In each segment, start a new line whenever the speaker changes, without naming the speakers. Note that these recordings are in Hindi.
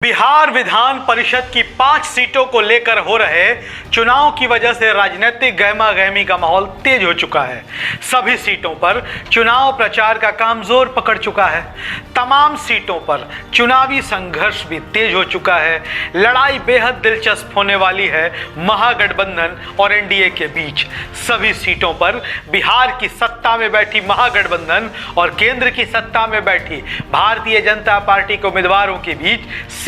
बिहार विधान परिषद की 5 सीटों को लेकर हो रहे चुनाव की वजह से राजनीतिक गहमा-गहमी का माहौल तेज हो चुका है। सभी सीटों पर चुनाव प्रचार का काम जोर पकड़ चुका है। तमाम सीटों पर चुनावी संघर्ष भी तेज हो चुका है। लड़ाई बेहद दिलचस्प होने वाली है महागठबंधन और एनडीए के बीच। सभी सीटों पर बिहार की सत्ता में बैठी महागठबंधन और केंद्र की सत्ता में बैठी भारतीय जनता पार्टी के उम्मीदवारों के बीच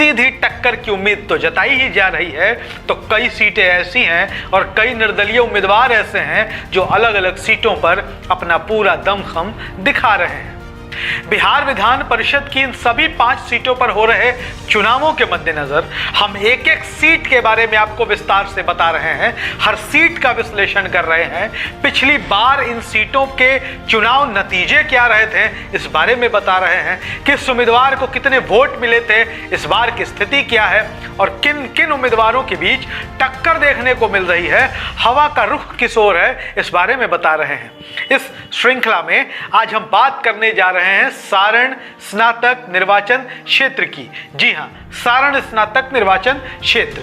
सीधी टक्कर की उम्मीद तो जताई ही जा रही है, तो कई सीटें ऐसी हैं और कई निर्दलीय उम्मीदवार ऐसे हैं जो अलग अलग सीटों पर अपना पूरा दमखम दिखा रहे हैं। बिहार विधान परिषद की इन सभी 5 सीटों पर हो रहे चुनावों के मद्देनजर हम एक एक सीट के बारे में आपको विस्तार से बता रहे हैं, हर सीट का विश्लेषण कर रहे हैं। पिछली बार इन सीटों के चुनाव नतीजे क्या रहे थे इस बारे में बता रहे हैं, किस उम्मीदवार को कितने वोट मिले थे, इस बार की स्थिति क्या है और किन किन उम्मीदवारों के बीच टक्कर देखने को मिल रही है, हवा का रुख किस ओर है, इस बारे में बता रहे हैं। इस श्रृंखला में आज हम बात करने जा रहे हैं सारण स्नातक निर्वाचन क्षेत्र की। जी हां, सारण स्नातक निर्वाचन क्षेत्र।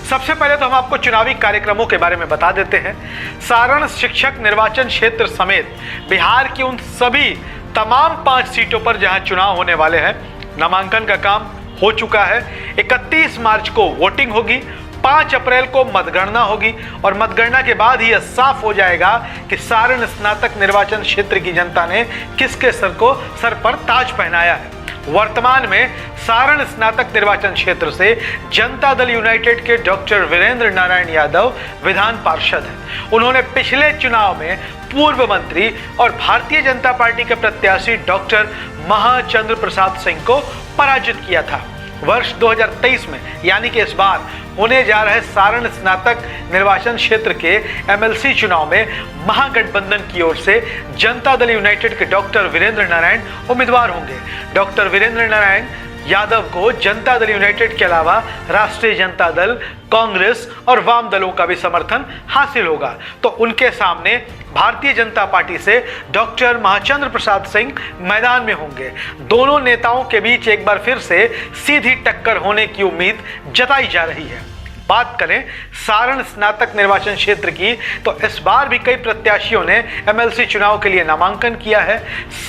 सबसे पहले तो हम आपको चुनावी कार्यक्रमों के बारे में बता देते हैं। सारण शिक्षक निर्वाचन क्षेत्र समेत बिहार की उन सभी तमाम 5 सीटों पर जहां चुनाव होने वाले हैं, नामांकन का काम हो चुका है। 31 मार्च को वोटिंग होगी, 5 अप्रैल को मतगणना होगी और मतगणना के बाद ही यह साफ हो जाएगा कि सारण स्नातक निर्वाचन क्षेत्र की जनता ने किसके सर पर ताज पहनाया है। वर्तमान में सारण स्नातक निर्वाचन क्षेत्र से जनता दल यूनाइटेड के डॉक्टर वीरेंद्र नारायण यादव विधान पार्षद हैं। उन्होंने पिछले चुनाव में पूर्व मंत्री और भारतीय जनता पार्टी के प्रत्याशी डॉक्टर महाचंद्र प्रसाद सिंह को पराजित किया था। वर्ष 2023 में यानी कि इस बार होने जा रहे सारण स्नातक निर्वाचन क्षेत्र के एमएलसी चुनाव में महागठबंधन की ओर से जनता दल यूनाइटेड के डॉक्टर वीरेंद्र नारायण उम्मीदवार होंगे। डॉक्टर वीरेंद्र नारायण यादव को जनता दल यूनाइटेड के अलावा राष्ट्रीय जनता दल, कांग्रेस और वाम दलों का भी समर्थन हासिल होगा, तो उनके सामने भारतीय जनता पार्टी से डॉक्टर महाचंद्र प्रसाद सिंह मैदान में होंगे। दोनों नेताओं के बीच एक बार फिर से सीधी टक्कर होने की उम्मीद जताई जा रही है। बात करें सारण स्नातक निर्वाचन क्षेत्र की, तो इस बार भी कई प्रत्याशियों ने एमएलसी चुनाव के लिए नामांकन किया है।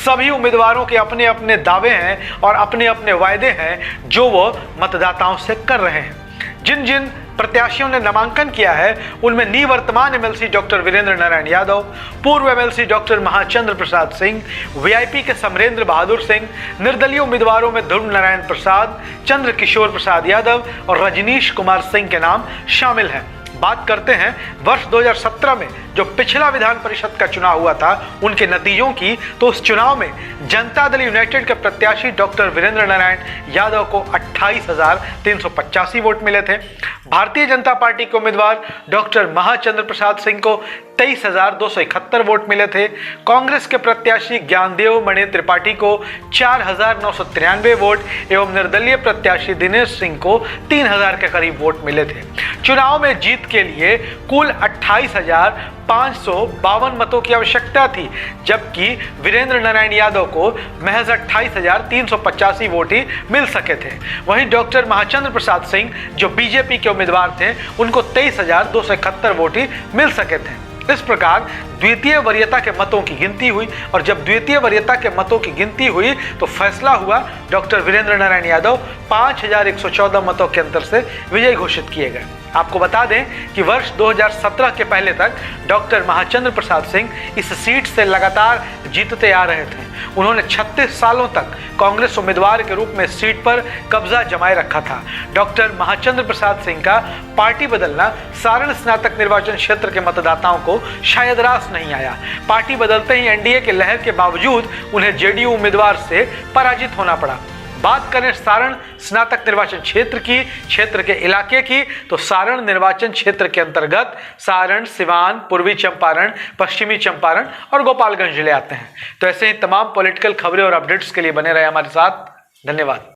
सभी उम्मीदवारों के अपने अपने दावे हैं और अपने अपने वायदे हैं जो वो मतदाताओं से कर रहे हैं। जिन जिन प्रत्याशियों ने नामांकन किया है उनमें निवर्तमान एमएलसी डॉक्टर वीरेंद्र नारायण यादव, पूर्व MLC doctor Mahachandra Prasad Singh, VIP के समरेंद्र बहादुर सिंह, निर्दलीय उम्मीदवारों में ध्रुव नारायण प्रसाद, चंद्र किशोर प्रसाद यादव और रजनीश कुमार सिंह के नाम शामिल हैं। बात करते हैं वर्ष 2017 में जो पिछला विधान परिषद का चुनाव हुआ था उनके नतीजों की, तो उस चुनाव में जनता दल यूनाइटेड के प्रत्याशी डॉक्टर वीरेंद्र नारायण यादव को 28,385 वोट मिले थे। भारतीय जनता पार्टी के उम्मीदवार डॉक्टर महाचंद्र प्रसाद सिंह को 23,271 वोट मिले थे। कांग्रेस के प्रत्याशी ज्ञानदेव मणि त्रिपाठी को 4,993 वोट एवं निर्दलीय प्रत्याशी दिनेश सिंह को 3,000 के करीब वोट मिले थे। चुनाव में जीत के लिए कुल 28,552 मतों की आवश्यकता थी, जबकि वीरेंद्र नारायण यादव को महज 28,385 वोट ही मिल सके थे। वहीं डॉक्टर महाचंद्र प्रसाद सिंह जो बीजेपी के उम्मीदवार थे उनको 23,271 वोट ही मिल सके थे। इस प्रकार द्वितीय वरीयता के मतों की गिनती हुई और जब द्वितीय वरीयता के मतों की गिनती हुई तो फैसला हुआ, डॉक्टर वीरेंद्र नारायण यादव 5,114 मतों के अंतर से विजयी घोषित किए गए। आपको बता दें कि वर्ष 2017 के पहले तक डॉक्टर महाचंद्र प्रसाद सिंह इस सीट से लगातार जीतते आ रहे थे। उन्होंने 36 सालों तक कांग्रेस उम्मीदवार के रूप में सीट पर कब्जा जमाए रखा था। डॉक्टर महाचंद्र प्रसाद सिंह का पार्टी बदलना सारण स्नातक निर्वाचन क्षेत्र के मतदाताओं को शायद रास नहीं आया। पार्टी बदलते ही एनडीए के लहर के बावजूद उन्हें जेडीयू उम्मीदवार से पराजित होना पड़ा। बात करें सारण स्नातक निर्वाचन क्षेत्र की, क्षेत्र के इलाके की, तो सारण निर्वाचन क्षेत्र के अंतर्गत सारण, सिवान, पूर्वी चंपारण, पश्चिमी चंपारण और गोपालगंज जिले आते हैं। तो ऐसे ही तमाम पॉलिटिकल खबरें और अपडेट्स के लिए बने रहे हमारे साथ। धन्यवाद।